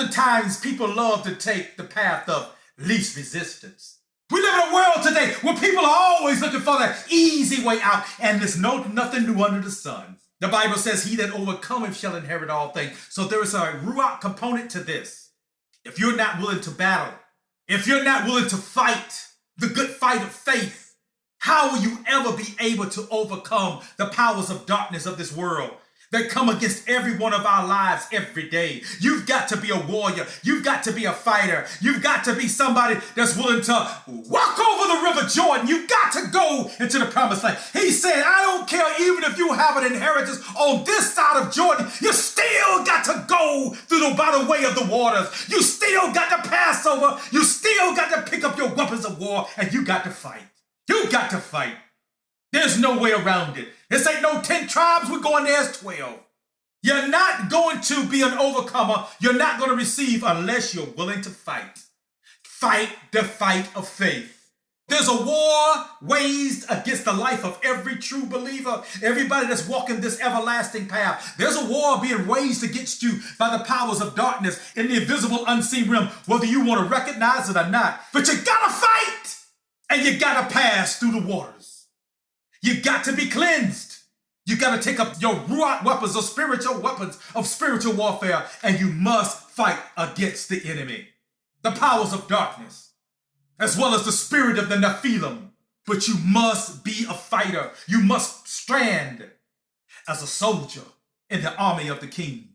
Oftentimes, people love to take the path of least resistance. We live in a world today where people are always looking for that easy way out, and there's nothing new under the sun. The Bible says, he that overcometh shall inherit all things. So there is a ruach component to this. If you're not willing to battle, if you're not willing to fight the good fight of faith, how will you ever be able to overcome the powers of darkness of this world that come against every one of our lives every day? You've got to be a warrior. You've got to be a fighter. You've got to be somebody that's willing to walk over the river Jordan. You've got to go into the promised land. He said, I don't care even if you have an inheritance on this side of Jordan, you still got to go by the way of the waters. You still got to pass over. You still got to pick up your weapons of war, and you got to fight. You got to fight. There's no way around it. This ain't no 10 tribes. We're going there as 12. You're not going to be an overcomer. You're not going to receive unless you're willing to fight. Fight the fight of faith. There's a war waged against the life of every true believer. Everybody that's walking this everlasting path. There's a war being waged against you by the powers of darkness in the invisible, unseen realm, whether you want to recognize it or not. But you got to fight, and you got to pass through the waters. You got to be cleansed. You got to take up your ruach weapons of spiritual warfare, and you must fight against the enemy, the powers of darkness, as well as the spirit of the Nephilim. But you must be a fighter. You must stand as a soldier in the army of the King.